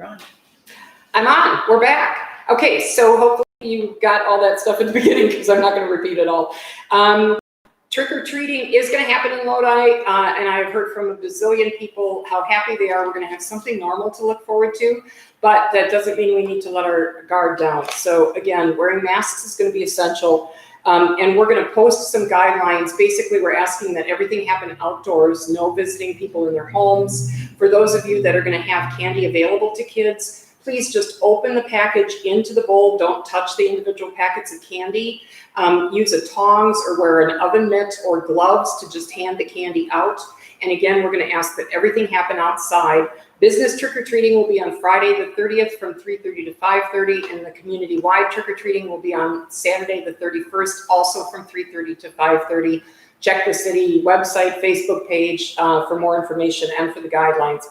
You're on. I'm on. We're back. Okay, so hopefully you got all that stuff at the beginning because I'm not going to repeat it all. Trick-or-treating is going to happen in Lodi, and I've heard from a bazillion people how happy they are. We're going to have something normal to look forward to, but that doesn't mean we need to let our guard down. So again, wearing masks is going to be essential, and we're going to post some guidelines. Basically, we're asking that everything happen outdoors, no visiting people in their homes. For those of you that are going to have candy available to kids, please just open the package into the bowl. Don't touch the individual packets of candy. Use a tongs or wear an oven mitt or gloves to just hand the candy out. And again, we're going to ask that everything happen outside. Business trick-or-treating will be on Friday the 30th from 3:30 to 5:30, and the community-wide trick-or-treating will be on Saturday the 31st, also from 3:30 to 5:30. Check the city website, Facebook page for more information and for the guidelines.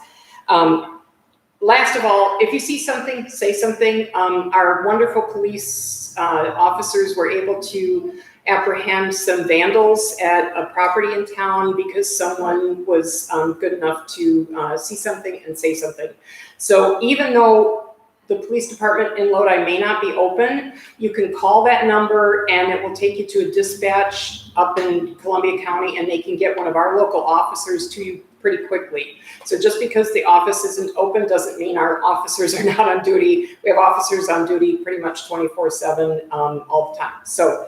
Last of all, if you see something, say something. Our wonderful police officers were able to apprehend some vandals at a property in town because someone was good enough to see something and say something. So even though the police department in Lodi may not be open, you can call that number and it will take you to a dispatch up in Columbia County, and they can get one of our local officers to you pretty quickly. So just because the office isn't open doesn't mean our officers are not on duty. We have officers on duty pretty much 24/7 all the time. So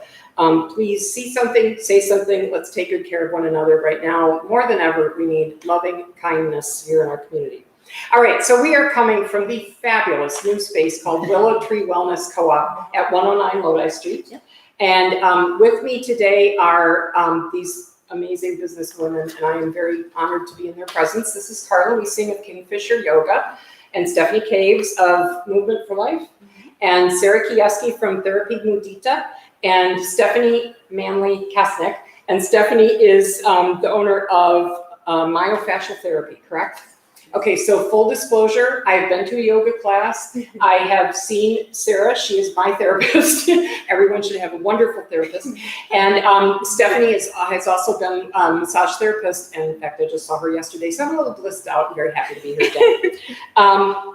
please see something, say something. Let's take good care of one another right now. More than ever, we need loving kindness here in our community. All right, so we are coming from the fabulous new space called Willow Tree Wellness Co-op at 109 Lodi Street. Yep. And with me today are these amazing businesswomen, and I am very honored to be in their presence. This is Carla Leasing of Kingfisher Yoga, and Stephanie Caves of Movement for Life, and Sarah Kieski from Therapy Mudita, and Stephanie Manley-Kasnick. And Stephanie is the owner of Myofascial Therapy, correct? Okay, so full disclosure, I've been to a yoga class. I have seen Sarah, she is my therapist. Everyone should have a wonderful therapist. And Stephanie has also been a massage therapist, and in fact, I just saw her yesterday. So I'm a little blissed out and very happy to be here today.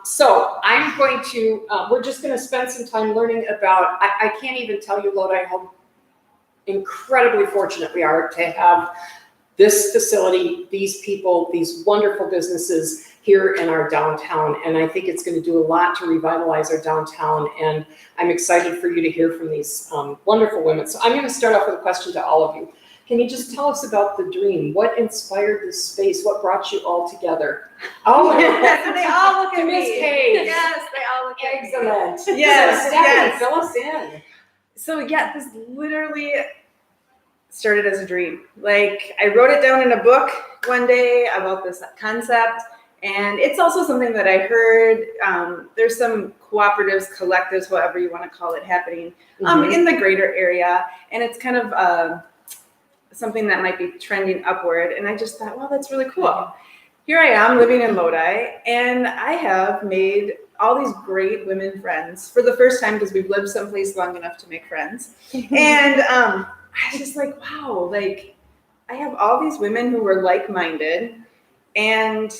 So I'm going to, we're just gonna spend some time learning about, I can't even tell you, Lodi, how incredibly fortunate we are to have this facility, these people, these wonderful businesses here in our downtown. And I think it's going to do a lot to revitalize our downtown. And I'm excited for you to hear from these wonderful women. So I'm going to start off with a question to all of you. Can you just tell us about the dream? What inspired this space? What brought you all together? Oh, they all look at Miss me. Kate. Yes, they all look at me. Excellent. Yes, So Stephanie, yes. fill us in. So yeah, this literally started as a dream. Like, I wrote it down in a book one day about this concept, and it's also something that I heard. There's some cooperatives, collectives, whatever you want to call it, happening in the greater area, and it's kind of something that might be trending upward. And I just thought, well, that's really cool. Here I am living in Lodi, and I have made all these great women friends for the first time because we've lived someplace long enough to make friends. And I was just like, wow, like I have all these women who were like-minded, and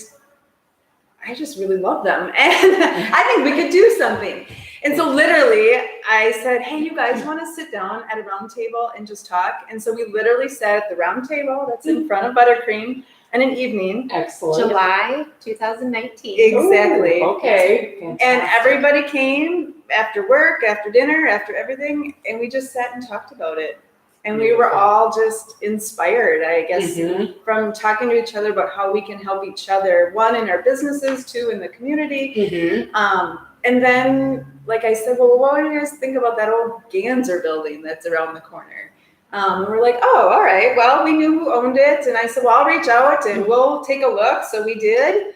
I just really love them. And I think we could do something. And so literally I said, hey, you guys want to sit down at a round table and just talk? And so we literally sat at the round table that's in front of Buttercream in an evening. Excellent. July 2019. Exactly. Ooh, okay. And Fantastic. everybody came after work, after dinner, after everything, and we just sat and talked about it. And we were all just inspired, I guess, from talking to each other about how we can help each other, one, in our businesses, two, in the community. And then, like I said, well, what do you guys think about that old Ganser building that's around the corner? And we're like, oh, all right. Well, we knew who owned it. And I said, well, I'll reach out and we'll take a look. So we did.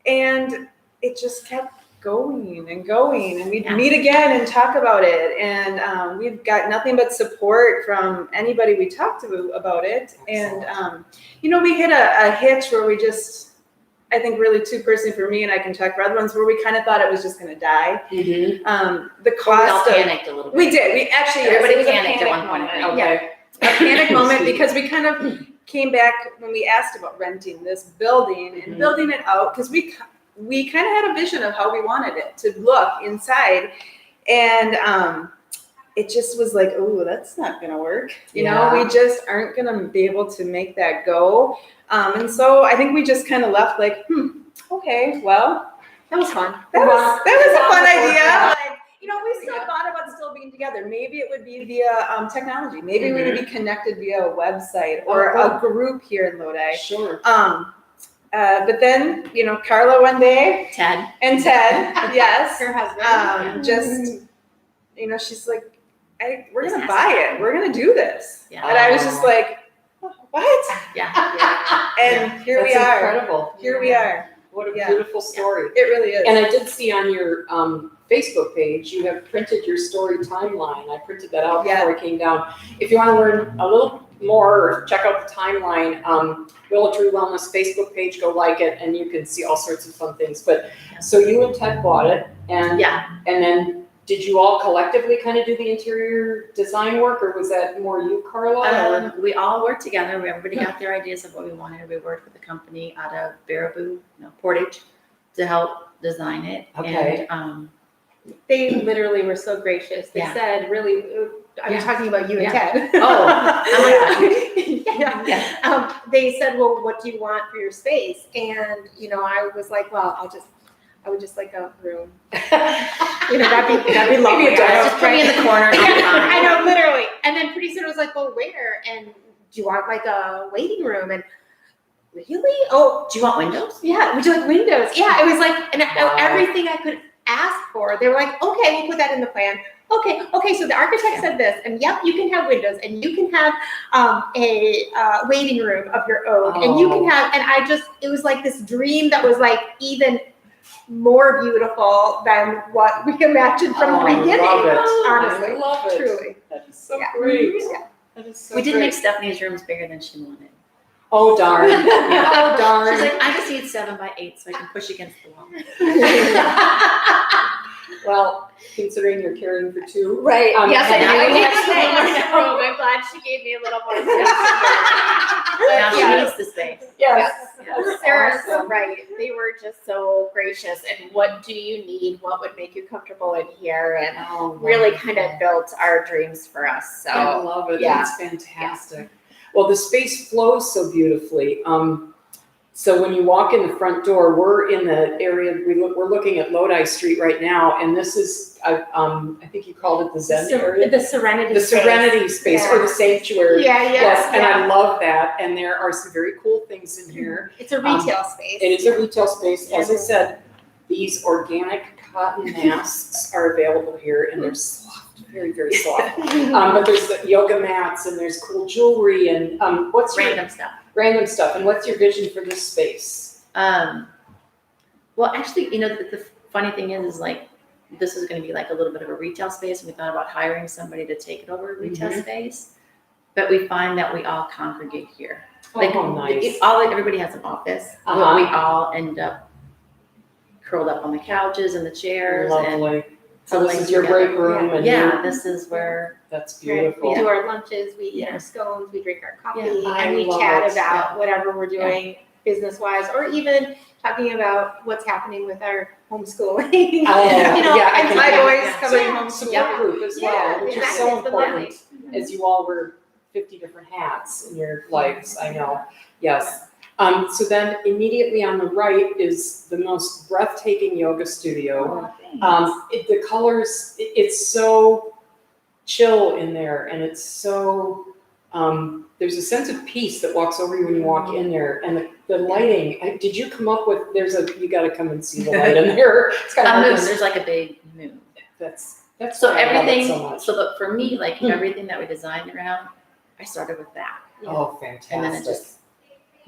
And it just kept going and going, and we'd meet again and talk about it, and we've got nothing but support from anybody we talked to about it. And you know, we hit a hitch where we just, I think really too personally for me, and I can talk for other ones, where we kind of thought it was just going to die. The cost we all panicked a little bit. We did. We actually, everybody panicked at one point. Okay. A panic moment, because we kind of came back when we asked about renting this building and building it out, because we kind of had a vision of how we wanted it to look inside. And it just was like, oh, that's not going to work. You know, we just aren't going to be able to make that go. And so I think we just kind of left like, okay, well, That was fun. that was a fun idea. Yeah. Like, you know, we still thought about still being together. Maybe it would be via technology. Maybe we would be connected via a website or a group here in Lodi. Sure. But then, you know, Carla one day Ted. and Ted, yes, Her husband. just, you know, she's like, we're going to buy it. We're going to do this. Yeah. And I was just like, what? Yeah. And here we That's are. incredible. Here we are. What a beautiful story. It really is. And I did see on your Facebook page, you have printed your story timeline. I printed that out before I came down. If you want to learn a little more or check out the timeline, Willow Tree Wellness Facebook page, go like it, and you can see all sorts of fun things. But so you and Ted bought it, and and then did you all collectively kind of do the interior design work, or was that more you, Carla? We all worked together. Everybody got their ideas of what we wanted. We worked with a company out of Baraboo, Portage, to help design it. Okay. And They literally were so gracious. They said, really, I'm talking about you and Ted. Oh my gosh. Yeah. They said, well, what do you want for your space? And, you know, I was like, well, I would just like a room. You know, that'd be lovely. Just put me in the corner. And I'll be fine. I know, literally. And then pretty soon it was like, well, where? And do you want like a waiting room? And really? Oh, Do you want windows? yeah. Would you like windows? Yeah. It was like, and everything I could ask for. They were like, okay, we'll put that in the plan. Okay. So the architect said this, and yep, you can have windows, and you can have a waiting room of your own, and you can have, and it was like this dream that was like even more beautiful than what we imagined from the beginning. Honestly, I love it. truly. That is so Yeah. great. Yeah. That is so We did great. make Stephanie's rooms bigger than she wanted. Oh darn! Oh darn! She's like, I just need 7 by 8 so I can push against the wall. Well, considering you're caring for two, Right. Yes, and I I need will a little more room. I'm glad she gave me a little more space. Now she Yeah. needs the space. yes, Sarah's so right. They were just so gracious. And what do you need? What would make you comfortable in here? And really kind of built our dreams for us. I So love it. yeah. That's fantastic. Well, the space flows so beautifully. So when you walk in the front door, we're in the area, we're looking at Lodi Street right now, and this is, I think you called it the Zen area? the serenity The space. Serenity space, or the sanctuary. Yeah, Yes, and yeah. I love that, and there are some very cool things in here. It's a retail space. It is a retail space. As I said, these organic cotton masks are available here, and they're soft, very, very soft. But there's the yoga mats, and there's cool jewelry, and what's your Random stuff. And what's your vision for this space? Well, actually, the funny thing is like, this is going to be like a little bit of a retail space, and we thought about hiring somebody to take it over a retail space. But we find that we all congregate here. Like, nice. Everybody has an office, but we all end up curled up on the couches and the chairs. Lovely. And So this is your break room, and this is where that's Right. beautiful. We do our lunches, we eat our scones, we drink our coffee, Yeah, I and we love chat it. about whatever we're doing business-wise, or even talking about what's happening with our homeschooling. Oh, yeah, I and can My Yeah. boys coming Yeah. home Support group as well, which is exactly. so It's the important. lovely. As you all wear 50 different hats in your lives, I know. Yes. So then immediately on the right is the most breathtaking yoga studio. The colors, it's so chill in there, and it's so, there's a sense of peace that walks over you when you walk in there, and the lighting, did you come up with, you gotta come and see the light in there. It's kind of hard to- there's like a big moon. That's So why I love it everything, so much. but for me, like everything that we designed around, I started with that. Oh, And then it fantastic.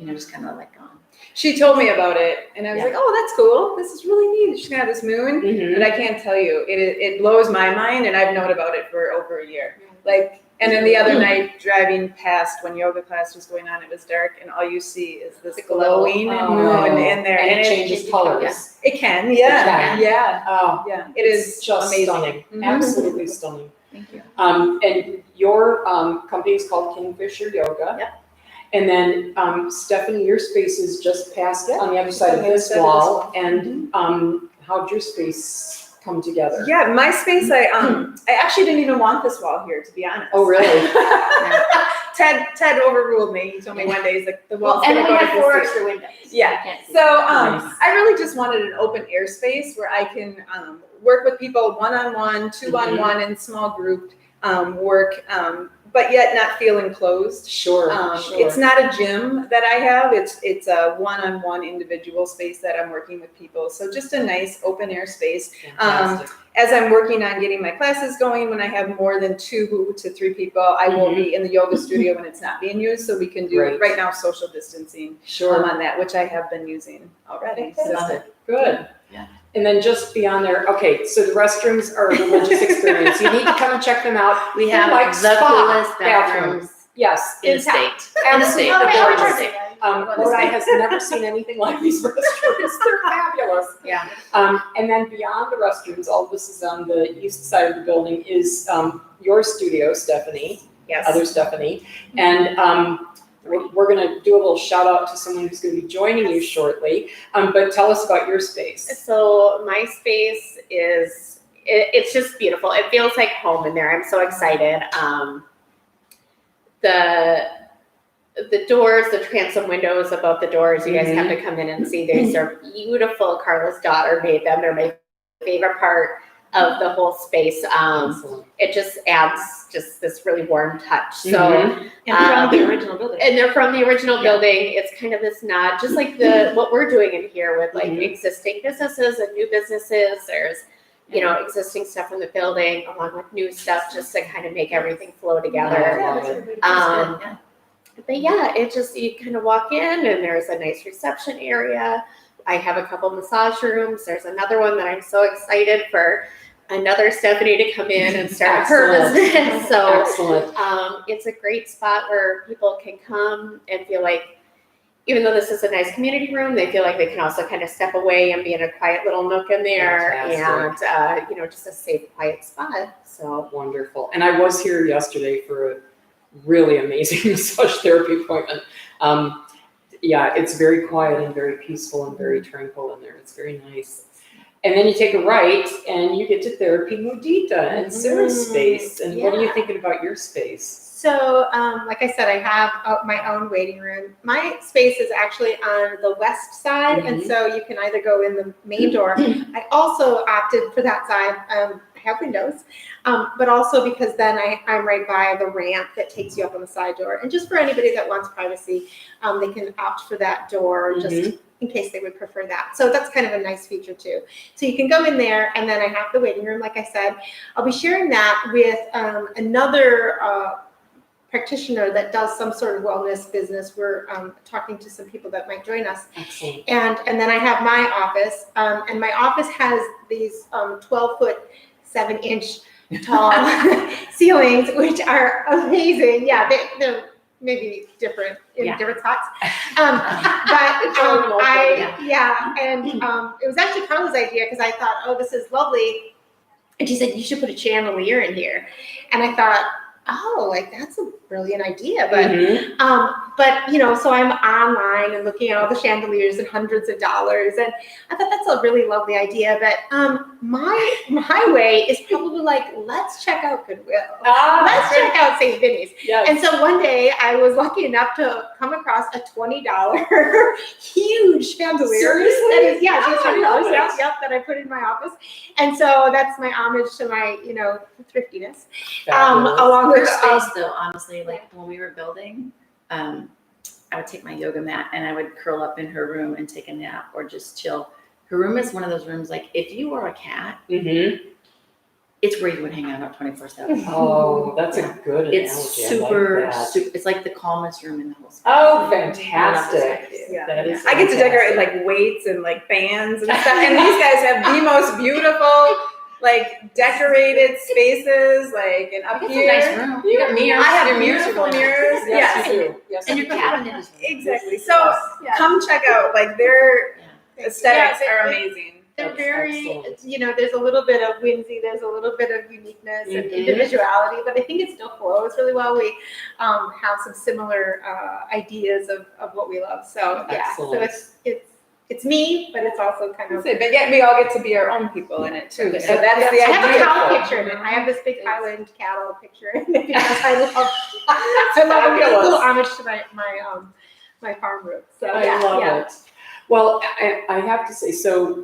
just kind of like gone. She told me about it, and I was like, "Oh, that's cool. This is really neat. She's gonna have this moon." Mhm. But I can't tell you, it blows my mind, and I've known about it for over a year. Like, and then the other night, driving past when yoga class was going on, it was dark, and all you see is this glowing Oh. moon in there, And it it changes colors. It can, yeah, can. yeah, Oh, yeah. It is just amazing. stunning, Mhm. absolutely stunning. Thank you. And your company is called Kingfisher Yoga. Yep. And then, Stephanie, your space is just past on the other side of this wall. And, how'd your space come together? Yeah, my space, I actually didn't even want this wall here, to be honest. Oh, really? Ted overruled me. He told me one day, he's like, the wall's And gonna we go to had this 4 here. extra windows. Yeah. You can't see. So Nice. I really just wanted an open air space where I can work with people one-on-one, two-on-one, in small group work, but yet not feel enclosed. Sure, It's not a gym that I have. It's a one-on-one individual space that I'm working with people. So just a nice open air space. Fantastic. As I'm working on getting my classes going, when I have more than 2 to 3 people, I will be in the yoga studio when it's not being used. So we can do Right. right now social distancing Sure. on that, which I have been using already. So- Love it. Good. Yeah. And then just beyond there, okay, so the restrooms are a religious experience. You need to come and check them out. We have Like the spa coolest bathrooms. bathrooms Yes. in the state. In the state. Absolutely Okay, gorgeous. interesting. Lodi has never seen anything like these restrooms. They're fabulous. Yeah. And then beyond the restrooms, all of this is on the east side of the building, is your studio, Stephanie, Yes. other Stephanie. And we're gonna do a little shout out to someone who's gonna be joining you shortly. But tell us about your space. So my space is, it's just beautiful. It feels like home in there. I'm so excited. The doors, the transom windows above the doors, you guys have to come in and see. These are beautiful. Carla's daughter made them. They're my favorite part of the whole space. Excellent. It just adds just this really warm touch. So, Mhm. And from the original building. and they're from the original building. It's kind of this nod, just like what we're doing in here with like existing businesses and new businesses. There's, you know, existing stuff in the building along with new stuff, just to kind of make everything flow together. I love it. Yeah. But yeah, it just, you kind of walk in and there's a nice reception area. I have a couple massage rooms. There's another one that I'm so excited for another Stephanie to come in and start her Excellent. business. So Excellent. it's a great spot where people can come and feel like, even though this is a nice community room, they feel like they can also kind of step away and be in a quiet little nook in there, Fantastic. and you know, just a safe, quiet spot. So Wonderful. And I was here yesterday for a really amazing massage therapy appointment. Yeah, it's very quiet and very peaceful and very tranquil in there. It's very nice. And then you take a right and you get to Therapy Mudita and Sarah's space. And what are you Yeah. thinking about your space? So, like I said, I have my own waiting room. My space is actually on the west side, and so you can either go in the main door. I also opted for that side. I have windows, but also because then I'm right by the ramp that takes you up on the side door. And just for anybody that wants privacy, they can opt for that door just in case they would prefer that. So that's kind of a nice feature too. So you can go in there, and then I have the waiting room, like I said. I'll be sharing that with another practitioner that does some sort of wellness business. We're talking to some people that might join us. Excellent. And then I have my office, and my office has these 12-foot, 7-inch tall ceilings, which are amazing. Yeah, they're maybe different in different spots. It was actually Carla's idea, because I thought, oh, this is lovely. And she said, you should put a chandelier in here. And I thought, oh, like that's a brilliant idea. But you know, so I'm online and looking at all the chandeliers and hundreds of dollars, and I thought that's a really lovely idea. But my way is probably like, let's check out Goodwill. Let's check out St. Vinny's. Yes. And so one day I was lucky enough to come across a $20 huge chandelier. Seriously? That is, yeah, Oh, it's I love $20. it. Yep, that I put in my office. And so that's my homage to my, you know, thriftiness. Fabulous. Along Her with space though, honestly, like when we were building, I would take my yoga mat and I would curl up in her room and take a nap or just chill. Her room is one of those rooms, like if you were a cat, it's where you would hang out 24/7. Oh, that's a good analogy. It's I like that. super, it's like the calmest room in the whole space. Oh, fantastic. Yeah. That is I get to decorate fantastic. like weights and like bands and stuff. And these guys have the most beautiful, like decorated spaces, like and up It's here. a nice room. You got mirrors. I have Your mirrors are beautiful really nice. mirrors. Yes, Yeah. you do. Yes, And you your do. cabinet is really Exactly. So come check out, like their aesthetics are amazing. They're That's very, excellent. you know, there's a little bit of whimsy, there's a little bit of uniqueness and Mhm. individuality, but I think it still flows really well. We have some similar ideas of what we love. So yeah, so Excellent. it's me, but it's also kind of. But yet we all get to be our own people in it too. So Yeah. that's the I have a idea. cow picture in it. I have this big Highland cattle picture in it because I love a little homage to my farm roots. So I love it. Well, I have to say, so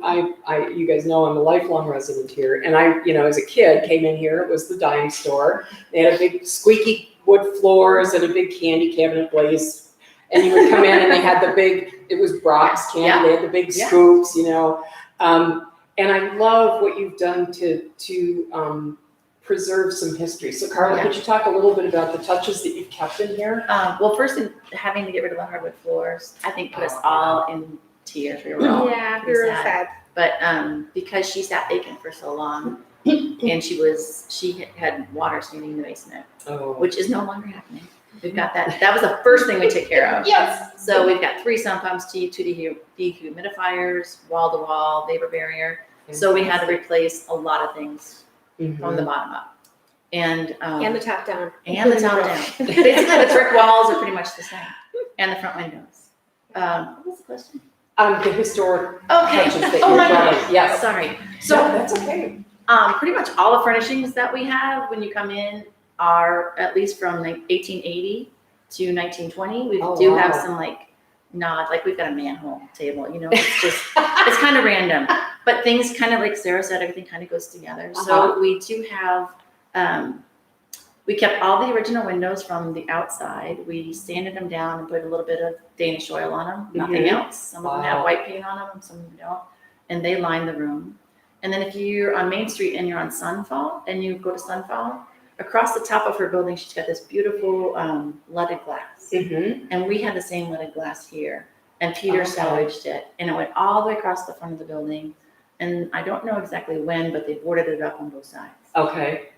you guys know I'm a lifelong resident here, and as a kid, came in here, it was the dime store. They had a big squeaky wood floors and a big candy cabinet place. And you would come in and they had it was Brock's candy, Yeah. they had the big Yeah. scoops, and I love what you've done to preserve some history. So Carla, could you talk a little bit about the touches that you've kept in here? Well, first, having to get rid of the hardwood floors, I think put us all in tears. We were all Yeah, we pretty were sad. sad. But because she sat vacant for so long, and she had water standing in the basement, Oh, which is no longer happening. We've got that. That was the first thing we took care of. Yes. So we've got 3 sump pumps, 2 dehumidifiers, wall-to-wall vapor barrier. So we had to replace a lot of things from the bottom up. And And the top down. and the top down. Basically, the brick walls are pretty much the same, and the front windows. What was the question? The historic Okay. touches that Oh you're my drawing. gosh. Yes. Sorry. So So that's okay. pretty much all the furnishings that we have when you come in are at least from like 1880 to 1920. We Oh, do wow. have some like we've got a manhole table. It's just it's kind of random, but things kind of like Sarah said, everything kind of goes together. So we do have. We kept all the original windows from the outside. We sanded them down and put a little bit of Danish oil on them, nothing else. Some of them have Wow. white paint on them, some of them don't. And they line the room. And then if you're on Main Street and you're on Sunfall and you go to Sunfall, across the top of her building, she's got this beautiful leaded glass. Mm-hmm. And we had the same leaded glass here. And Peter Okay. salvaged it. And it went all the way across the front of the building. And I don't know exactly when, but they boarded it up on both sides. Okay.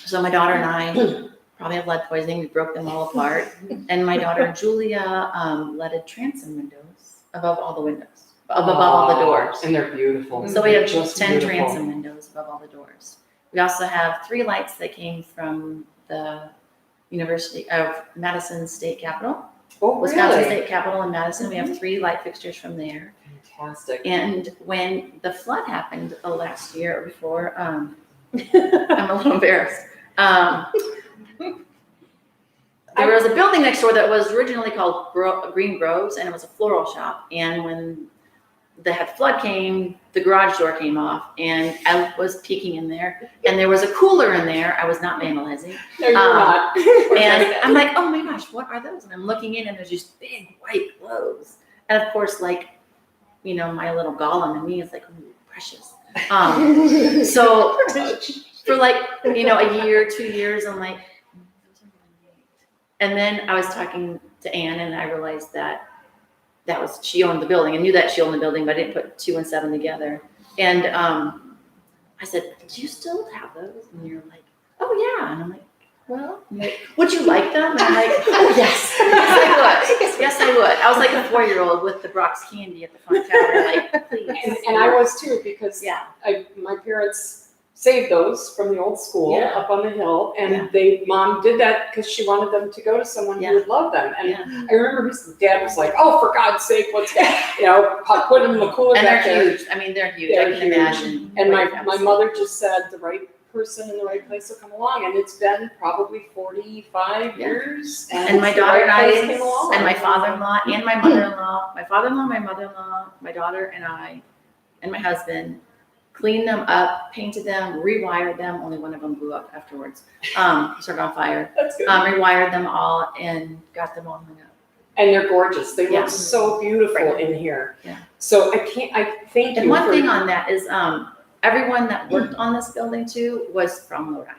So my daughter and I probably have lead poisoning. We broke them all apart. And my daughter Julia leaded transom windows above all the windows, above all the doors. And they're beautiful. So we have Just 10 beautiful. transom windows above all the doors. We also have 3 lights that came from the University of Madison State Capitol, Oh, Wisconsin really? State Capitol in Madison. We have 3 light fixtures from there. Fantastic. And when the flood happened last year or before, I'm a little embarrassed. There was a building next door that was originally called Green Groves, and it was a floral shop. And when the flood came, the garage door came off, and I was peeking in there, and there was a cooler in there. I was not vandalizing. No, you're not. And I'm like, oh my gosh, what are those? And I'm looking in, and there's just big white globes. And of course, my little golem in me is like, ooh, precious. So for a year, 2 years, I'm like, and then I was talking to Anne, and I realized that she owned the building. I knew that she owned the building, but I didn't put 2 and 7 together. And I said, do you still have those? And you're like, oh yeah. And I'm like, well, would you like them? And I'm like, oh yes, yes I would. I was like a 4-year-old with the Brock's candy at the front counter, like, please. And I was too, because Yeah. my parents saved those from the old school Yeah. up on the hill, and Yeah. Mom did that because she wanted them to go to someone Yeah. who would love them. And Yeah. I remember his dad was like, "Oh, for God's sake, let's put them in the cooler And they're back there." huge. I mean, they're huge. They're I can huge. imagine. And what you have my to mother just said the right person in the right place will come along, and it's been probably 45 Yeah. years. And my the daughter and right I, place came along. and my father-in-law, and my mother-in-law, my father-in-law, my mother-in-law, my daughter and I, and my husband cleaned them up, painted them, rewired them. Only one of them blew up afterwards. Started on fire. That's good. Rewired them all and got them all hung up. And they're gorgeous. They Yeah. look so beautiful Right. in here. Yeah. So I thank you. And one for- thing on that is, everyone that worked on this building too was from Lodi.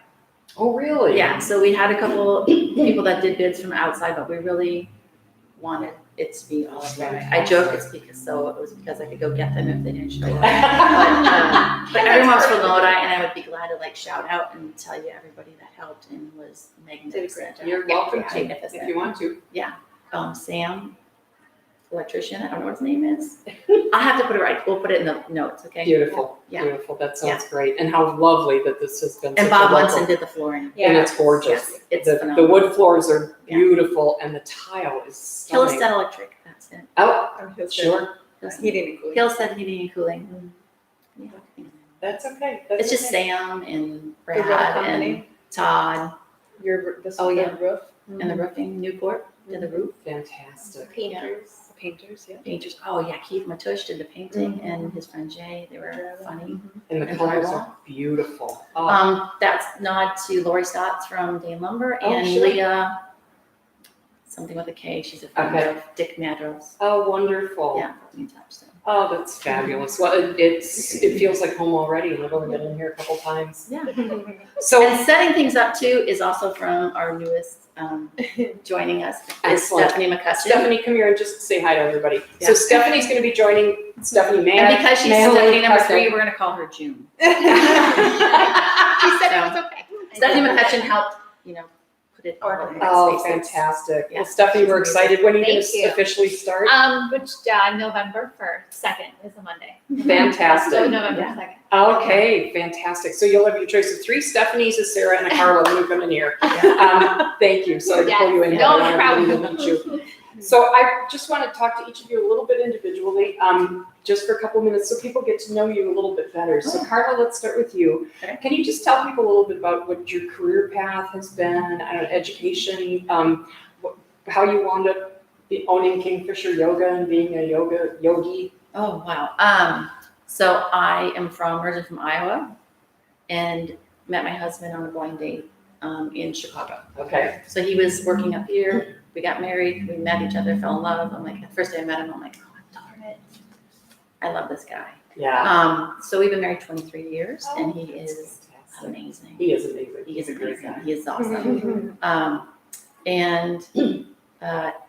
Oh, really? Yeah, so we had a couple people that did bids from outside, but we really wanted it to be all of Lodi. I joke it was because I could go get them if they didn't show up. But everyone was from Lodi, and I would be glad to shout out and tell you everybody that helped and was magnificent. You're welcome Yeah, to, magnificent. if you want to. Sam electrician. I don't know what his name is. I'll have to put it right. We'll put it in the notes, okay? Beautiful, Yeah. beautiful. That sounds great. And how lovely that this has been. And such Bob a local- Munson did the flooring. And it's gorgeous. Yes, it's The phenomenal. wood floors are Yeah. beautiful and the tile is stunning. Hillstead Electric, that's it. Oh, He'll sure. Hillstead Heating and cooling. Hillstead Heating and Cooling. Yeah. That's okay. That's It's just okay. Sam and The Brad roof and company, Todd this Oh, the yeah. roof, and the roofing, Newport did the roof. Fantastic. Painters. the painters, yeah. Painters, oh yeah, Keith Matush did the painting and his friend Jay, they were funny. And the And colors drywall. are beautiful. Oh, That's nod to Lori Stotts from Dane Lumber Oh, and sure. Leah, something with a K, she's a friend Okay. of Dick Madros. oh, wonderful. Yeah, put me in touch, so. Oh, that's fabulous. Well, it feels like home already. And I've only been in here a couple times. Yeah. So And setting things up too is also from our newest, joining us, is Excellent. Stephanie McCutcheon. Stephanie, come here and just say hi to everybody. Yeah. So Stephanie's going to be joining Stephanie Mann. And because she's Manley Stephanie number Custom. 3, we're gonna call her June. She said it was okay. Stephanie McCutcheon helped, put it all in the Oh, right spaces. fantastic. Yeah. Well, Stephanie, we're excited. When are you going Thank to you. officially start? Which November 2nd is a Monday. So Fantastic. November Yeah. 2nd. Okay, fantastic. So you'll have your choice of 3 Stephanies, a Sarah, and a Carla when you come in here. Thank you. Sorry to pull you in. Yes, Heather. no I problem. really need you. So I just want to talk to each of you a little bit individually, just for a couple minutes, so people get to know you a little bit better. So Carla, let's start with you. Okay. Can you just tell people a little bit about what your career path has been, I don't know, education, how you wound up owning Kingfisher Yoga and being a yogi? Oh, wow. So I am originally from Iowa and met my husband on a blind date, in Chicago. Okay. So he was working up here, we got married, we met each other, fell in love. I'm like, the first day I met him, I'm like, oh, darn it. I love this guy. Yeah. So we've been married 23 years and he That's is fantastic. amazing. He is amazing. He is He's a great amazing. guy. He is awesome. And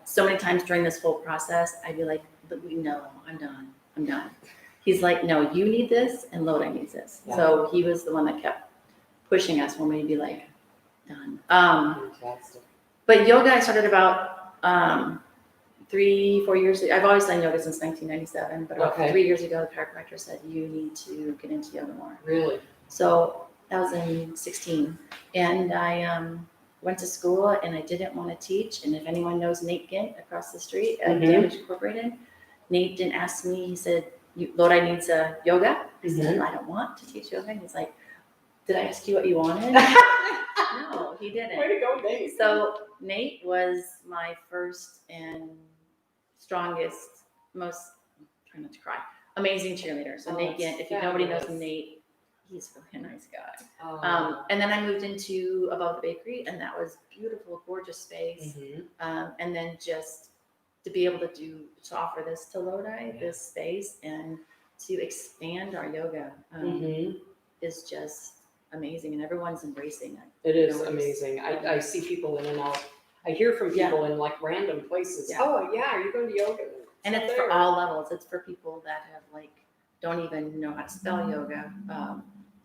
so many times during this whole process, I'd be like, no, I'm done. He's like, no, you need this and Lodi needs this. Yeah. So he was the one that kept pushing us when we'd be like, done. Fantastic. But yoga, I started about 3-4 years ago. I've always done yoga since 1997, but about Okay. 3 years ago, the chiropractor said, you need to get into yoga more. Really? So that was in 16. And I went to school and I didn't want to teach. And if anyone knows Nate Gint across the street at Mhm. Damage Incorporated, Nate didn't ask me, he said, Lodi needs a yoga. I said, I don't want to teach yoga. And he's like, did I ask you what you wanted? No, he didn't. Way to go, Nate. So Nate was my first and strongest, most, try not to cry, amazing cheerleader. So Oh, Nate Gint, if nobody knows fabulous. Nate, he's really a nice guy. Oh. And then I moved into Above the Bakery, and that was beautiful, gorgeous space. Mhm. And then just to be able to offer this to Lodi, this space, and to expand our yoga Mhm. is just amazing, and everyone's embracing it. It is You know, it's- amazing. I see people in and out. I hear from Yeah. people in like random places. Yeah. Oh yeah, are you going to yoga? And it's there. for all levels. It's for people that have don't even know how to spell yoga,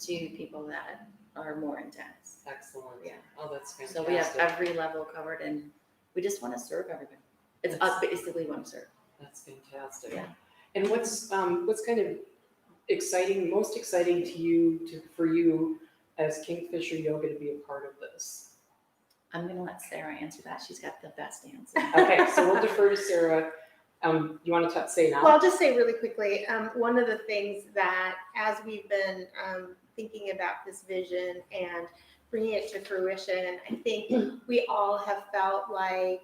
to people that are more intense. Excellent. Yeah. Oh, that's fantastic. So we have every level covered, and we just want to serve everybody. It's us basically want to serve. That's fantastic. Yeah. And what's kind of most exciting to you, for you as Kingfisher Yoga to be a part of this? I'm gonna let Sarah answer that. She's got the best answer. Okay, so we'll defer to Sarah. You want to say now? Well, I'll just say really quickly, one of the things that as we've been thinking about this vision and bringing it to fruition, I think we all have felt like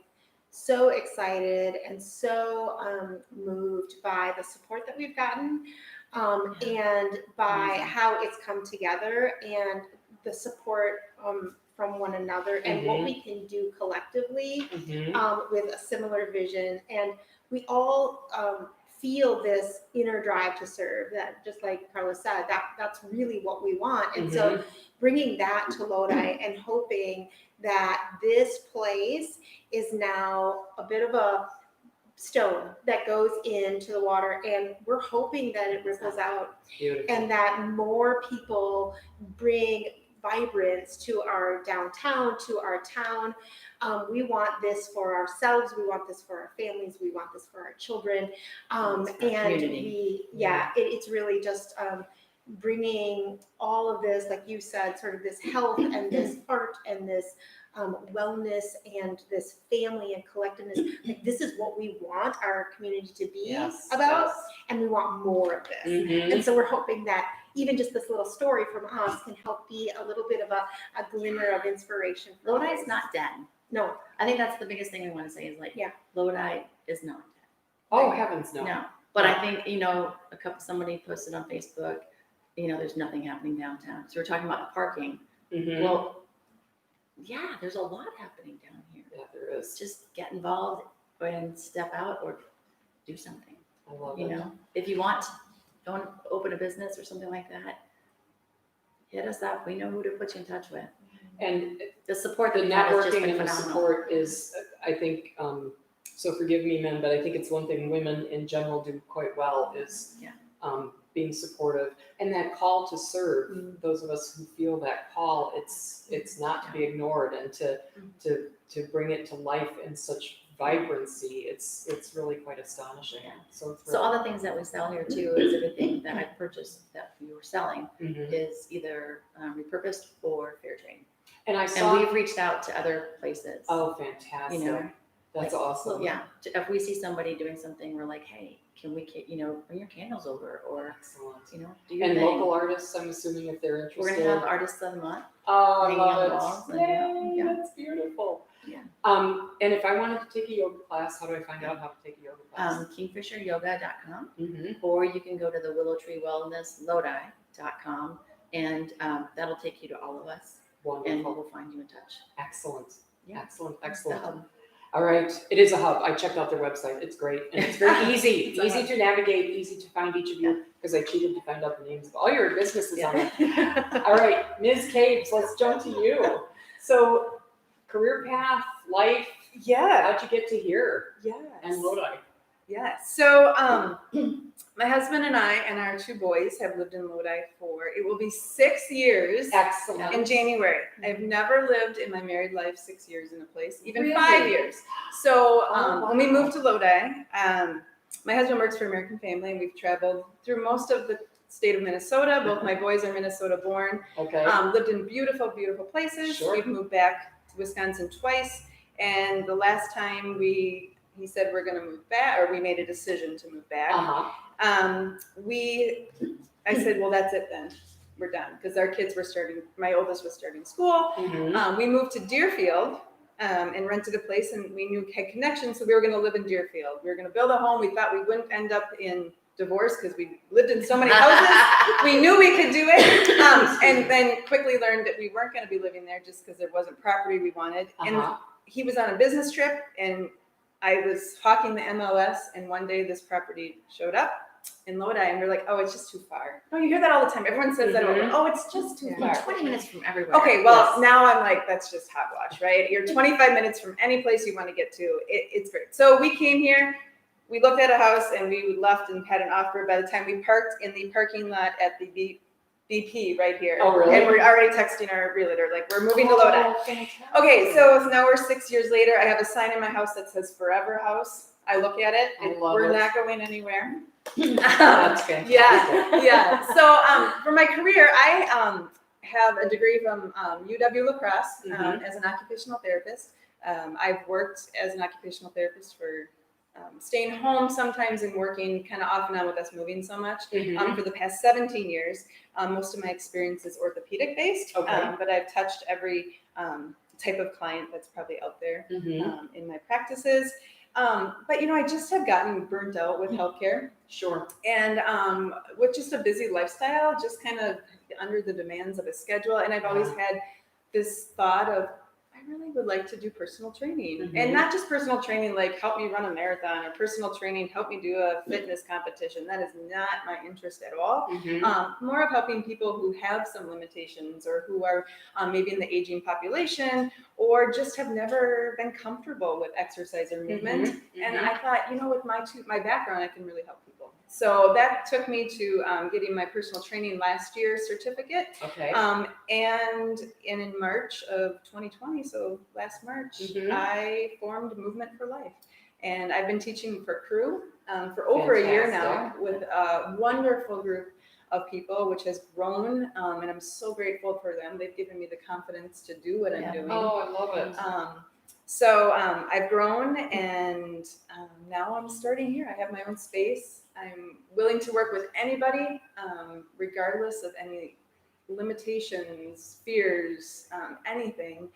so excited and so moved by the support that we've gotten and by Amazing. how it's come together and the support from one another and what we can do collectively Mhm. with a similar vision. And we all feel this inner drive to serve, that just like Carla said, that's really what we want. And so bringing that to Lodi and hoping that this place is now a bit of a stone that goes into the water, and we're hoping that it ripples out Beautiful. and that more people bring vibrance to our downtown, to our town. We want this for ourselves. We want this for our families. We want this for our children. It's for our And community. it's really just bringing all of this, like you said, sort of this health and this art and this wellness and this family and collectiveness. Like, this is what we want our community to be about, and we want more of this. Mhm. And so we're hoping that even just this little story from us can help be a little bit of a glimmer of inspiration. For Lodi others. is not dead. No. I think that's the biggest thing we want to say is like, Yeah. Lodi is not dead. Oh, heavens, no. No, but I think, somebody posted on Facebook, there's nothing happening downtown. So we're talking about the parking. Mhm. Well, yeah, there's a lot happening down here. Yeah, there is. Just get involved and step out or do something. I love it. If you want to go and open a business or something like that, hit us up. We know who to put you in touch with. And The support the that we've had has just networking been and the phenomenal. support is, I think, so forgive me, men, but I think it's one thing women in general do quite well is Yeah. being supportive. And that call to serve, those of us who feel that call, it's not to be ignored, and to bring it to life in such vibrancy, it's really quite astonishing. Yeah. So So all the things that we sell here too is everything that I purchased that we were selling Mhm. is either repurposed or fair trade. And I And saw, we've reached out to other places. oh, fantastic. That's like, awesome. Yeah, if we see somebody doing something, we're like, hey, can we, bring your candles over, or, Excellent. do your And thing. local artists, I'm assuming if they're interested. We're gonna have artists of the month. Oh, I hanging on the love walls it. and, Yay, yeah. that's beautiful. Yeah. And if I wanted to take a yoga class, how do I find out how to take a yoga class? KingfisherYoga.com, Mm-hmm. or you can go to the Willow Tree Wellness Lodi.com, and that'll take you to all of us, and Wonderful. we'll find you in touch. Excellent. Yeah. Excellent. That's the Excellent. hub. All right. It is a hub. I checked out their website. It's great. And it's very easy. It's a Easy hub. to navigate, easy to find each of you, because I cheated to find out the names of all your businesses on it. All right, Ms. Capes, let's jump to you. So, career path, life, Yeah. how'd you get to here Yes. and Lodi? Yes. So, my husband and I and our two boys have lived in Lodi it will be 6 years Excellent. in January. I've never lived in my married life 6 years in a place, even Really? 5 years. So, Oh, when we wow. moved to Lodi, my husband works for American Family, and we've traveled through most of the state of Minnesota. Both my boys are Minnesota born. Okay. Lived in beautiful, beautiful places. Sure. We've moved back to Wisconsin twice, and the last time he said we're going to move back, or we made a decision to move back. Uh-huh. I said, well, that's it then. We're done, because our kids were my oldest was starting school. Mhm. We moved to Deerfield and rented a place, and we had connections, so we were going to live in Deerfield. We were going to build a home. We thought we wouldn't end up in divorce because we lived in so many houses. We knew we could do it, and then quickly learned that we weren't going to be living there just because there wasn't property we wanted. And Uh-huh. he was on a business trip, and I was hawking the MLS, and one day this property showed up in Lodi, and we're like, oh, it's just too far. No, you hear that all the time. Everyone says that. Mhm. Oh, it's just too far. 20 minutes from everywhere. Okay, well, Yes. now I'm like, that's just hogwash, right? You're 25 minutes from any place you want to get to. It's great. So we came here, we looked at a house, and we left and had an offer. By the time we parked in the parking lot at the BP right here. Oh, really? And we're already texting our realtor, like, we're moving to Lodi. Oh, fantastic. Okay, so now we're 6 years later. I have a sign in my house that says Forever House. I look at it, I and love we're it. not going anywhere. That's fantastic. Yeah. So for my career, I have a degree from UW La Crosse as an occupational therapist. I've worked as an occupational therapist for staying home sometimes and working kind of off and on with us moving so much Mhm. for the past 17 years. Most of my experience is orthopedic based, Okay. but I've touched every type of client that's probably out there Mhm. in my practices. But I just have gotten burnt out with healthcare. Sure. And with just a busy lifestyle, just kind of under the demands of a schedule. And I've always had this thought of, I really would like to do personal training. Mhm. And not just personal training, like help me run a marathon, or personal training, help me do a fitness competition. That is not my interest at all. Mhm. More of helping people who have some limitations, or who are maybe in the aging population, or just have never been comfortable with exercise or movement. Mhm. And I thought, with my background, I can really help people. So that took me to getting my personal training last year certificate. Okay. And in March of 2020, so last March, Mhm. I formed Movement for Life. And I've been teaching for Crew for over a year now Fantastic. with a wonderful group of people, which has grown. And I'm so grateful for them. They've given me the confidence to do what I'm Yeah. doing. Oh, I love it. So I've grown, and now I'm starting here. I have my own space. I'm willing to work with anybody, regardless of any limitations, fears, anything,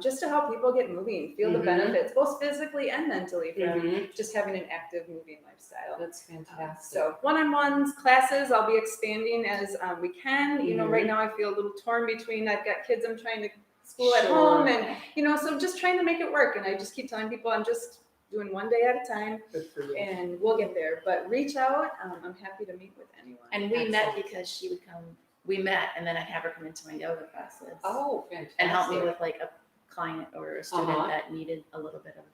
just to help people get moving, feel the Mhm. benefits, both physically and mentally, from Mhm. just having an active moving lifestyle. That's fantastic. So one-on-ones, classes, I'll be expanding as we can. You know, right Mhm. now I feel a little torn between, I've got kids I'm trying to school at Sure. home, and so just trying to make it work. And I just keep telling people I'm just doing one day at a time, Good for you. and we'll get there. But reach out. I'm happy to meet with anyone. And we met Excellent. because she would come, we met and then I'd have her come into my yoga classes. Oh, fantastic. And help me with like a client or a student Uh-huh. that needed a little bit of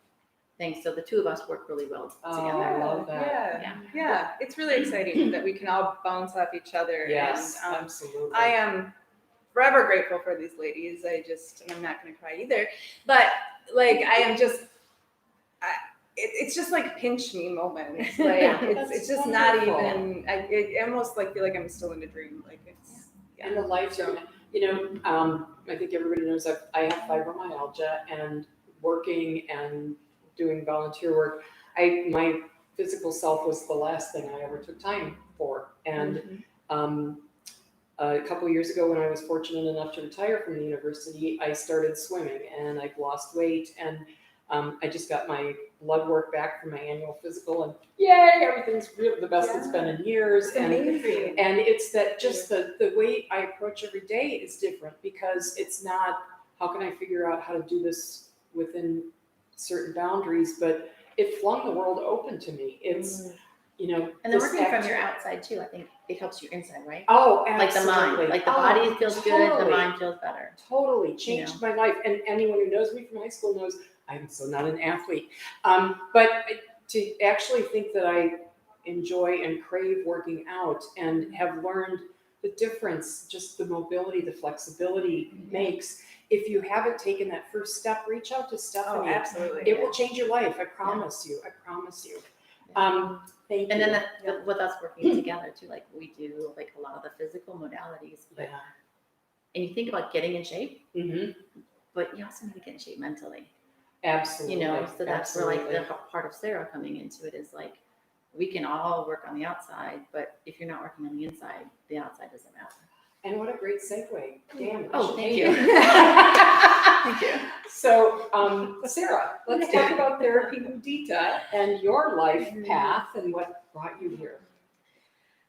things. So the two of us work really well Oh, together. I love that. Yeah. It's really exciting that we can all bounce off each other. Yes, And absolutely. I am forever grateful for these ladies. And I'm not going to cry either, but like, I am just, it's just like pinch me moments. Like, That's it's just not wonderful. even, I almost like feel like I'm still in a dream. Like it's, And the life, I think everybody knows I have fibromyalgia, and working and doing volunteer work, my physical self was the last thing I ever took time for. And a couple years ago, when I was fortunate enough to retire from the university, I started swimming, and I've lost weight, and I just got my blood work back from my annual physical, and yay, everything's really the best it's been in years. It's amazing. And it's that just the way I approach every day is different, because it's not, how can I figure out how to do this within certain boundaries, but it flung the world open to me. It's, And then this working from acti- your outside too, I think it helps your inside, right? Oh, Like the absolutely. mind, like the Oh, body feels good, the totally. mind feels better. Totally changed my life. And anyone who knows me from high school knows I'm so not an athlete. But to actually think that I enjoy and crave working out, and have learned the difference, just the mobility, the flexibility makes. If you haven't taken that first step, reach out to Oh, Stephanie. absolutely. It will change your life. I promise you. I promise you. Thank you. And then with us working together too, like we do like a lot of the physical modalities, but Yeah. and you think about getting in shape, Mm-hmm. but you also need to get in shape mentally. Absolutely. So that's where like Absolutely. the part of Sarah coming into it is like, we can all work on the outside, but if you're not working on the inside, the outside doesn't matter. And what a great segue. Damn. Oh, thank you. Thank you. So, Sarah, let's talk about Therapy Mudita and your life path and what brought you here.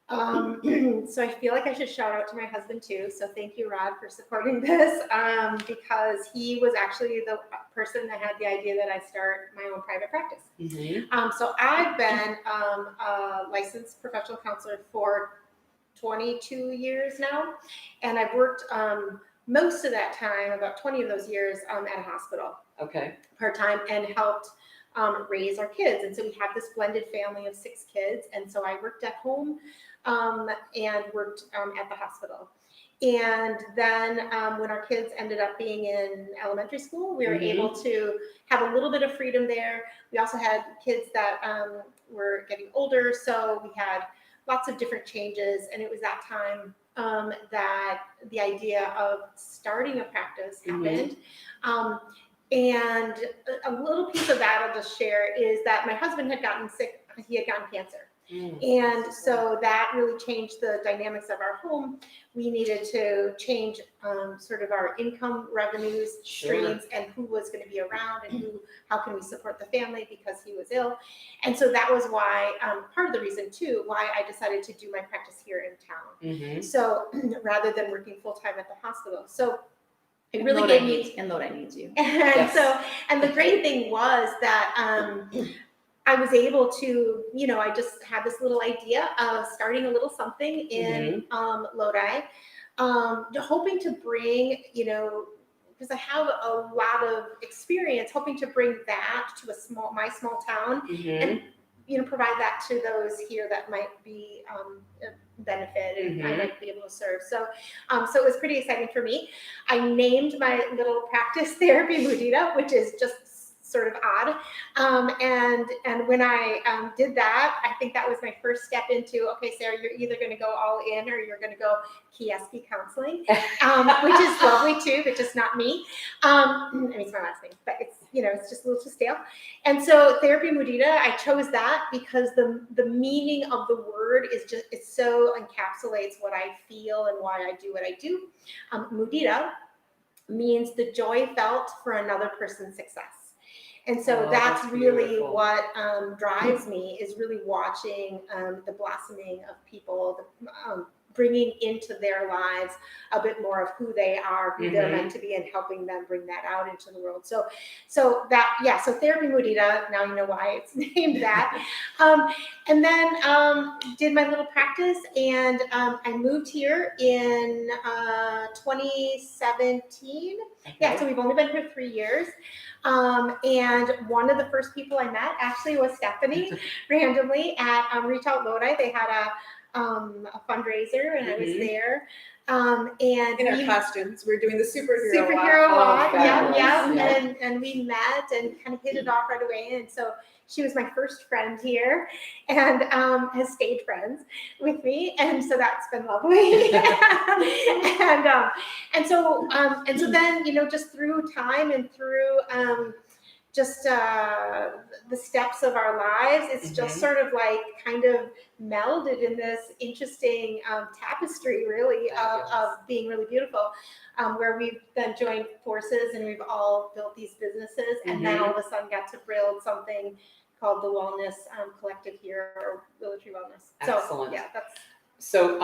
So I feel like I should shout out to my husband too. So thank you, Rod, for supporting this, because he was actually the person that had the idea that I start my own private practice. Mm-hmm. So I've been a licensed professional counselor for 22 years now, and I've worked most of that time, about 20 of those years, at a hospital Okay. part-time, and helped raise our kids. And so we have this blended family of 6 kids. And so I worked at home and worked at the hospital. And then when our kids ended up being in elementary school, we were able to have a little bit of freedom there. We also had kids that were getting older. So we had lots of different changes. And it was that time that the idea of starting a practice happened. And a little piece of that I'll just share is that my husband had gotten sick. He had gotten cancer. And so that really changed the dynamics of our home. We needed to change sort of our income revenues streams and who was going to be around and how can we support the family because he was ill. And so that was why, part of the reason too, why I decided to do my practice here in town. So rather than working full time at the hospital. So it really gave me, and Lodi needs you. and so, and the great thing was that I was able to, I just had this little idea of starting a little something in Lodi, hoping to bring, because I have a lot of experience, hoping to bring that to my small town, and provide that to those here that might be benefit and I Mhm. might be able to serve. So it was pretty exciting for me. I named my little practice Therapy Mudita, which is just sort of odd. And when I did that, I think that was my first step into, okay, Sarah, you're either going to go all in or you're going to go Kieski counseling, which is lovely too, but just not me. I mean, it's my last name, but it's just a little too stale. And so Therapy Mudita, I chose that because the meaning of the word is just, it so encapsulates what I feel and why I do what I do. Mudita means the joy felt for another person's success. And so Oh, that's that's really beautiful. what drives me, is really watching the blossoming of people, bringing into their lives a bit more of who they are, who they're meant to be, and helping them bring that out into the world. So Therapy Mudita, now you know why it's named that. And then did my little practice, and I moved here in 2017. Yeah, so we've only been here 3 years. And one of the first people I met actually was Stephanie, randomly at Reach Out Lodi. They had a fundraiser, and I was there. And In our we- costumes, we're doing the superhero walk, fabulous. yeah. Yeah. And we met and kind of hit it off right away. And so she was my first friend here, and has stayed friends with me, and so that's been lovely. and so then just through time and through the steps of our lives, it's just Mhm. sort of like kind of melded in this interesting tapestry, really, of being really beautiful, where we've then joined forces and we've all built these businesses, and then all of a sudden got to build something called the Wellness Collective here, or Willow Tree Wellness. Excellent. So yeah, that's So,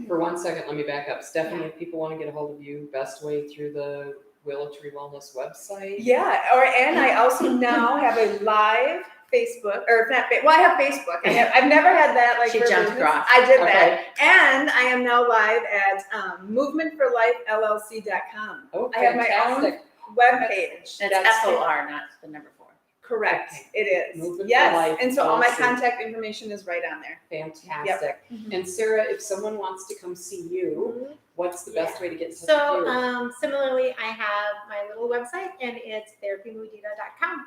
for 1 second, let me back up. Stephanie, if people want to get a hold of you, best way through the Willow Tree Wellness website? Yeah, and I also now have a live Facebook, or not, I have Facebook. I've never had that like She for jumped business. across. I did Okay. that, and I am now live at movementforlifellc.com. Oh, I have my own fantastic. webpage. That's That's FOR, not the number 4. Correct, Okay. it is. Movement for Yes, Life, and so all my LLC. contact information is right on there. Fantastic. And Sarah, if someone wants to come see you, what's the best way to get in touch so. with you? Similarly, I have my little website, and it's therapymudita.com.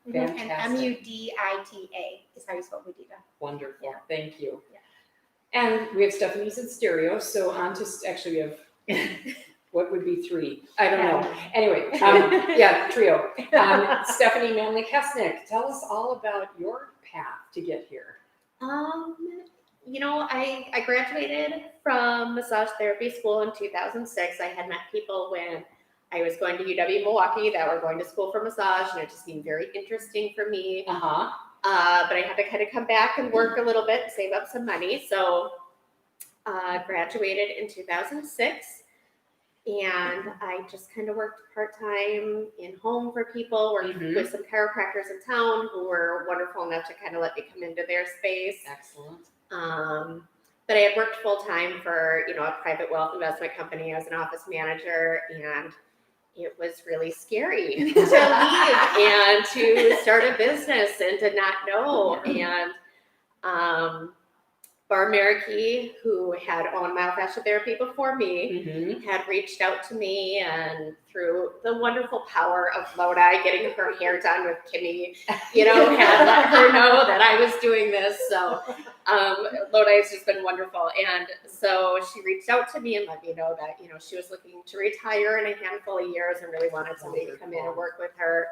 And Fantastic. Mudita is how you spell Mudita. Wonderful. Yeah. Thank you. Yeah. And we have Stephanie's in stereo, so on to, actually we have, what would be 3? I don't know. Anyway, trio. Stephanie Manley Kesnick, tell us all about your path to get here. I graduated from massage therapy school in 2006. I had met people when I was going to UW Milwaukee that were going to school for massage, and it just seemed very interesting for me. Uh-huh. But I had to kind of come back and work a little bit and save up some money. So graduated in 2006, and I just kind of worked part-time in home for people, worked Mhm. with some chiropractors in town who were wonderful enough to kind of let me come into their space. Excellent. But I had worked full-time for, a private wealth investment company. I was an office manager, and it was really scary to leave and to start a business and to not know. And Barb Marikey, who had owned Myofascial Therapy before me, Mm-hmm. had reached out to me, and through the wonderful power of Lodi, getting her hair done with Kimmy, had let her know that I was doing this. So Lodi has just been wonderful. And so she reached out to me and let me know that, she was looking to retire in a handful of years and really wanted somebody to come in and work with her.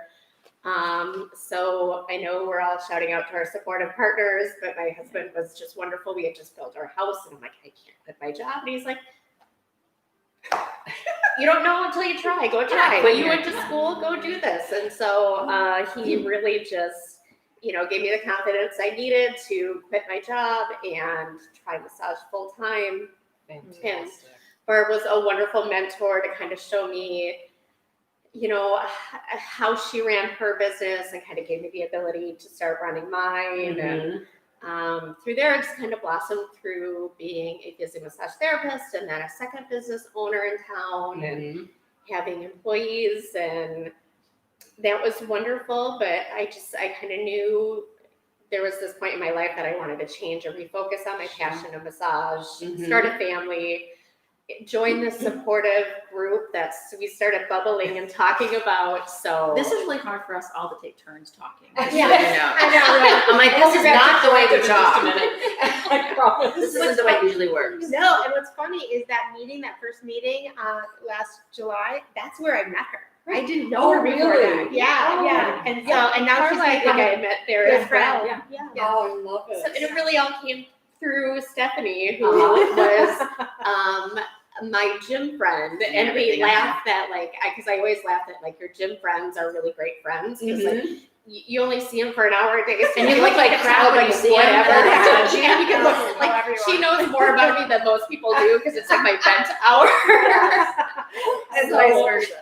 So I know we're all shouting out to our supportive partners, but my husband was just wonderful. We had just built our house, and I'm like, I can't quit my job. And he's like, you don't know until you try. Go try. When you went to school, go do this. And so he really just, gave me the confidence I needed to quit my job and try massage full time. Fantastic. Barb was a wonderful mentor to kind of show me, how she ran her business, and kind of gave me the ability to start running mine. Mhm. And through there, I just kind of blossomed through being a busy massage therapist, and then a second business owner in town, and Mhm. having employees, and that was wonderful. But I kind of knew there was this point in my life that I wanted to change and refocus on my passion of massage, Mhm. start a family, join this supportive group that's we started bubbling and talking about. So This is really hard for us all to take turns talking. Just so Yeah. you know. I know, right? I'm like, We'll this is be back not to the way collective we in just a talk. minute. I promise. This isn't the way it usually works. No, and what's funny is that meeting, that first meeting last July, that's where I met her. I didn't know Oh, her before really? that. Yeah, Oh. yeah. And so, and now she's Carla, I think become I a met there good as friend. well. Yeah. Oh, I love it. So, and it really all came through Stephanie, who Uh-huh. was my gym friend, and we Everything. laughed at because I always laugh at like your gym friends are really great friends because like Mhm. you only see them for an hour a day, so And you you look like crap when you see 'em. whatever. Yeah. Yeah, you can look Know like everyone. she knows more about me than most people do because it's like my vent hour. And So- vice versa.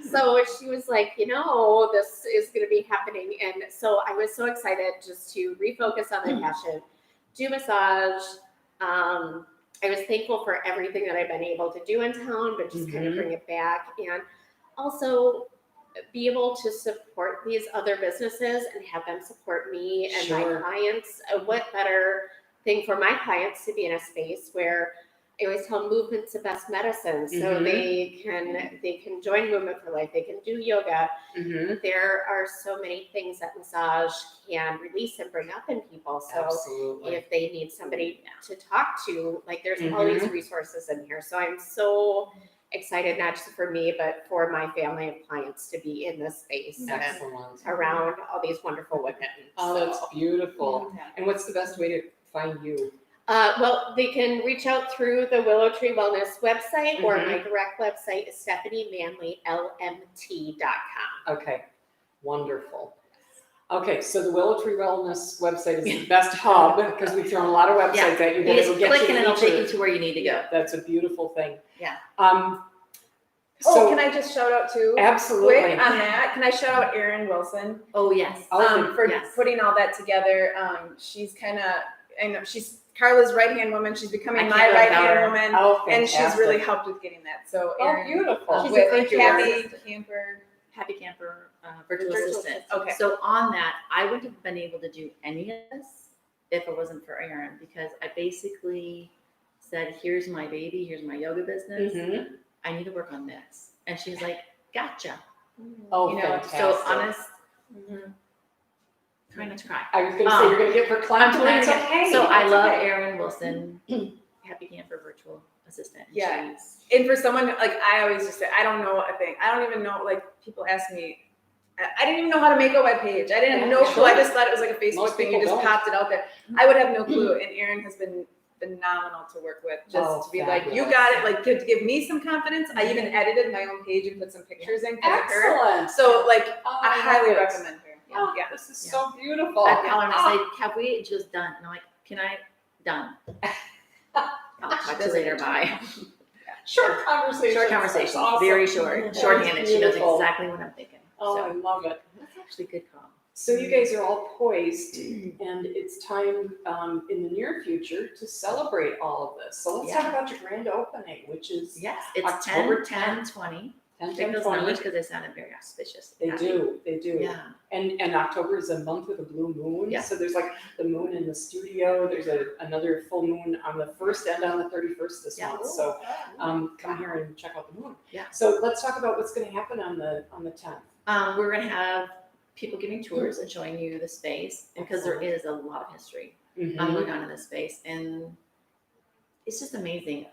So she was like, this is going to be happening. And so I was so excited just to refocus on my passion, do massage. I was thankful for everything that I've been able to do in town, but just kind of Mhm. bring it back and also be able to support these other businesses and have them support me and my Sure. clients. What better thing for my clients to be in a space where I always tell movement's the best medicine. So Mhm. they can join Movement for Life. They can do yoga. Mhm. There are so many things that massage can release and bring up in people. So Absolutely. if they need somebody to talk to, like there's all these resources in here. So I'm so excited, not just for me, but for my family of clients to be in this space and Excellent. around all these wonderful women. Oh, that's So, beautiful. And what's the best way to find you? well, they can reach out through the Willow Tree Wellness website or Mhm. my direct website is StephanieManleyLMT.com. Okay, wonderful. Okay, so the Willow Tree Wellness website is the best hub because we've thrown a lot of websites at you. You but just it'll get click you and it'll take you featured. to where you need to go. Yeah, that's a beautiful thing. Yeah. Oh, So can I just shout out too? absolutely. Quick on that, can I shout out Erin Wilson Oh, yes. Oh, for yes. putting all that together? She's kind of, I know she's Carla's right hand woman. She's becoming I my can't right live without hand her. woman, Oh, and she's fantastic. really helped with getting that. So Oh, Erin, beautiful. She's a with great Kathy Camper. Happy Camper virtual Virtual assistant. Okay. So on that, I wouldn't have been able to do any of this if it wasn't for Erin, because I basically said, here's my baby, here's my yoga business. Mhm. I need to work on this. And she's like, gotcha. Oh, You know, fantastic. so honest, trying not to cry. I was going to say you're going to get verklempt, but it's okay. So I It's love okay. Erin Wilson, Happy Camper virtual assistant. Yeah. She's- And for someone like I always just say, I don't know a thing. I don't even know. Like people ask me, I didn't even know how to make a web page. I didn't have no clue. I just thought it was like a Facebook Most thing. You people just don't. popped it out there. I would have no clue. And Erin has been phenomenal to work with. Just Oh, to be like, you fabulous. got it. Like to give me some confidence. I even edited my own page and put some pictures in because of her. Excellent. So like Oh, I highly love it. recommend her. Oh, Yeah. this is so beautiful. I call her and I Oh. say, have we just done? And I'm like, can I? Done. I'll talk to you does later, it. bye. Short conversation. Short conversation, Awesome. very short, That shorthanded. was She knows beautiful. exactly what I'm thinking. Oh, So I love it. that's actually a good call. So you guys are all poised, and it's time in the near future to celebrate all of this. So let's talk about your grand opening, which is Yes, it's October 10, 20. 10, Take 10, those 20. numbers because they sounded very auspicious. They Happy. do, they do. Yeah. And October is a month with a blue moon. Yeah. So there's like the moon in the studio. There's another full moon on the 1st and on the 31st this Yeah. month. So come here and check out the moon. Yeah. So let's talk about what's going to happen on the 10th. We're going to have people giving tours and showing you the space because there is a lot of history going on in this space. And it's just amazing.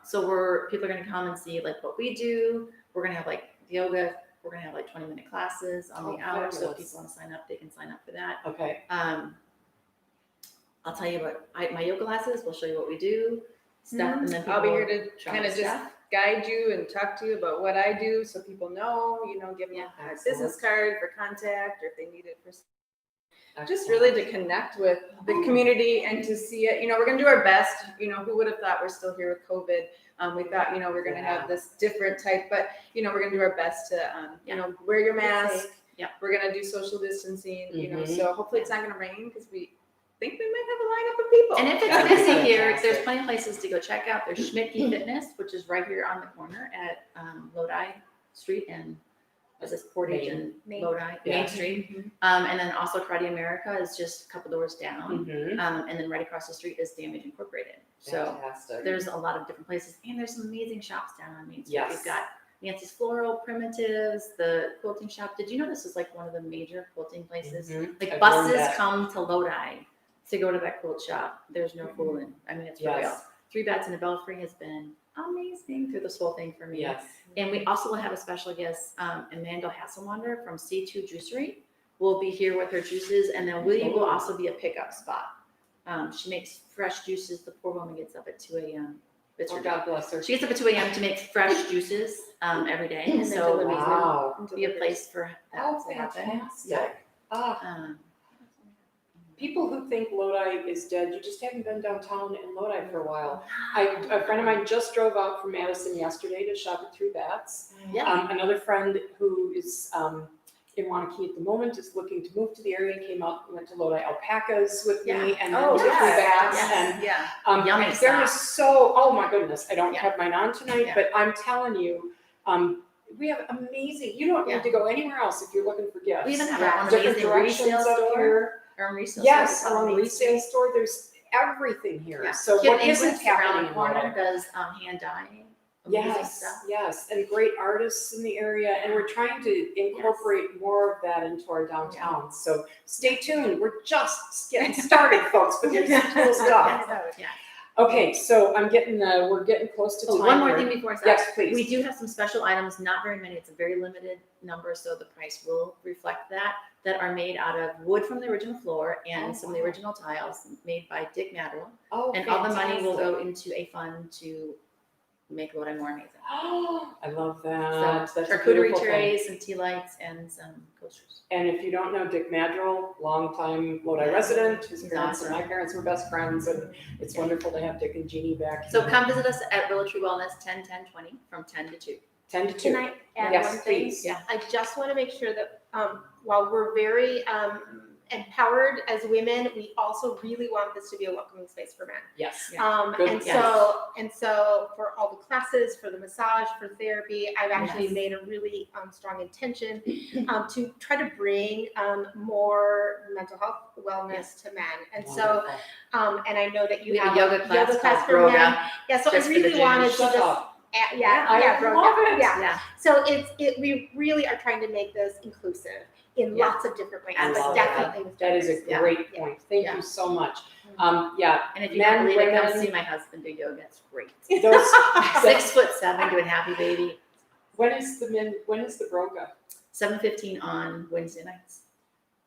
So people are going to come and see like what we do. We're going to have like yoga. We're going to have like 20-minute classes on Oh, the hour. So if fabulous. people want to sign up, they can sign up for that. Okay. I'll tell you about my yoga classes. We'll show you what we do, stuff, and then I'll be people here to try kind of just stuff. guide you and talk to you about what I do so people know, give them a business card for contact or if they need it for just really to connect with the community and to see it. We're going to do our best. Who would have thought we're still here with COVID? We thought, we're going to have this different type, but, we're going to do our best to, wear your mask. Yeah. We're going to do social distancing, Mhm. so hopefully it's not going to rain because we think we might have a lineup of people. And if That'd it's be busy here, fantastic. there's plenty of places to go check out. There's Schmidtke Fitness, which is right here on the corner at Lodi Street and is this Portage and Main. Lodi, Yeah. Main Street. And then also Karate America is just a couple doors down. Mhm. And then right across the street is Damage Incorporated. So Fantastic. there's a lot of different places, and there's some amazing shops down on Main Street. Yes. We've got Nancy's Floral, Primitives, the quilting shop. Did you know this is like one of the major quilting places? Mhm. Like I've learned buses that. come to Lodi to go to that quilt shop. There's no fooling. I mean, it's for real. Yes. 3 Bats in the Belfry has been amazing through this whole thing for me. Yes. And we also will have a special guest, Amanda Hasselwander from C2 Juicery will be here with her juices, and then Willie will also be a pickup spot. She makes fresh juices. The poor woman gets up at 2 a.m. It's Oh, her God bless her. She gets up at 2 a.m. to make fresh juices every day. And then So delivers them. Wow. be a place for that Oh, to happen. fantastic. Ah, Um, people who think Lodi is dead, you just haven't been downtown in Lodi for a while. A friend of mine just drove out from Madison yesterday to shop at 3 Bats. yeah. Another friend who is in Wanakee at the moment is looking to move to the area, came out, went to Lodi Alpacas with Yeah. me, and then Oh, to 3 yes. Bats. And Yeah. Yummy there stuff. is so, oh my goodness, I don't Yeah. have mine on tonight, Yeah. but I'm telling you, we have amazing, you don't Yeah. need to go anywhere else if you're looking for gifts. We even have Yeah. our own Different amazing directions resale up store. here. Our own resale Yes, store. our Main resale Street. store, there's everything here. Yeah. So Kim what isn't Inglis around happening the in corner Lodi? does hand dyeing. Amazing Yes, stuff. yes, and great artists in the area, and we're trying to incorporate more of that into our downtown. So stay tuned, we're just getting started, folks, but there's some cool stuff. Yeah. Okay, so we're getting close to Oh, time one more here. thing before I start. Yes, please. We do have some special items, not very many. It's a very limited number, so the price will reflect that are made out of wood from the original floor and Oh, some of the wow. original tiles made by Dick Madrill. Oh, And all the money will fantastic. go into a fund to make Lodi more amazing. Oh, I love that. So That's a charcuterie beautiful thing. trays, some tea lights, and some coasters. And if you don't know Dick Madrill, longtime Lodi Yeah. resident, his He's parents and awesome. my parents were best friends, and it's wonderful to have Dick and Jeannie back. So come visit us at Willow Tree Wellness, 10/10/20 from 10 to 2. 10 to 2. Can I add Yes, one thing? please. Yeah. I just want to make sure that while we're very empowered as women, we also really want this to be a welcoming space for men. Yes. Yeah. And so for all the classes, for the massage, for therapy, I've actually Yes. made a really strong intention to try to bring more mental health wellness to men. And so, Wonderful. and I know that you We have have a yoga class for called men. Broga. Yeah, so I just for the really gym. wanted to Shut just up. yeah, I Broga, love it. yeah. Yeah. So we really are trying to make this inclusive in Yeah. lots of different ways, I but love definitely with That is a Yeah. great Yeah. point. Thank Yeah. you so much. Mhm. Yeah, And if you Men, don't believe it, come women- see my husband do yoga. It's great. those, 6'7", doing happy baby. when is the Broga? 7:15 on Wednesday nights.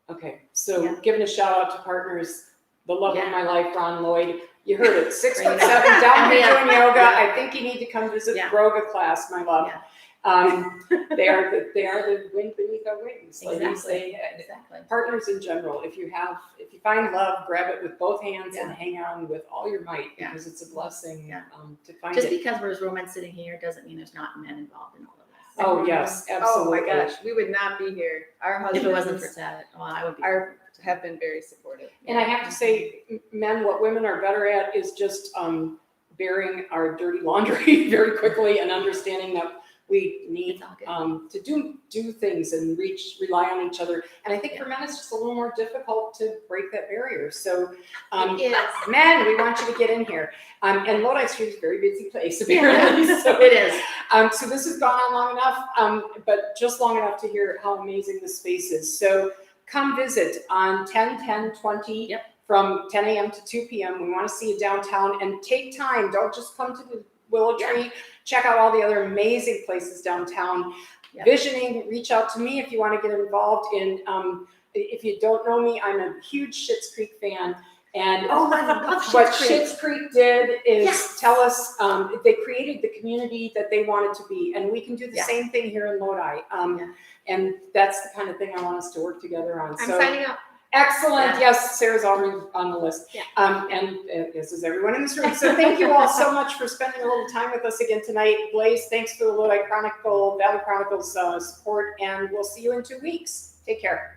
Okay, so Yeah. giving a shout out to partners, the love of Yeah. my life, Ron Lloyd. You heard it, 6'7", Bring it up. down here Yeah. doing yoga. Yeah. I think you need to come visit the Yeah. Broga class, my love. Yeah. They are the wind beneath our wings. Ladies. Exactly. Exactly. Partners in general, if you find love, grab it with both hands Yeah. and hang on with all your might, Yeah. because it's a blessing Yeah. to find Just it. because we're romance sitting here doesn't mean there's not men involved in all of this. Oh, yes, Oh absolutely. my gosh, we would not be here. Our If husbands it wasn't for Ted, well, I would be. have been very supportive. And I have to say, men, what women are better at is just bearing our dirty laundry very quickly and understanding that we need It's all good. to do things and rely on each other. And I think for men, it's just a little more difficult to break that barrier. So, It is. men, we want you to get in here. And Lodi Street is a very busy place, apparently. So, It is. so this has gone on long enough, but just long enough to hear how amazing the space is. So come visit on 10/10/20 Yep. from 10 a.m. to 2 p.m. We want to see you downtown, and take time. Don't just come to the Willow Tree. Check out all the other amazing places downtown. Yep. Visioning, reach out to me if you want to get involved in. If you don't know me, I'm a huge Schitt's Creek fan. And Oh, I love what Schitt's Creek. Schitt's Creek did is Yes. tell us they created the community that they wanted to be, and we can do the Yeah. same thing here in Lodi. Yeah. And that's the kind of thing I want us to work together on. I'm So signing up. excellent. Yeah. Yes, Sarah's already on the list. Yeah. And this is everyone in this room. So thank you all so much for spending a little time with us again tonight. Blaze, thanks for the Lodi Chronicle, Valley Chronicles support, and we'll see you in 2 weeks. Take care.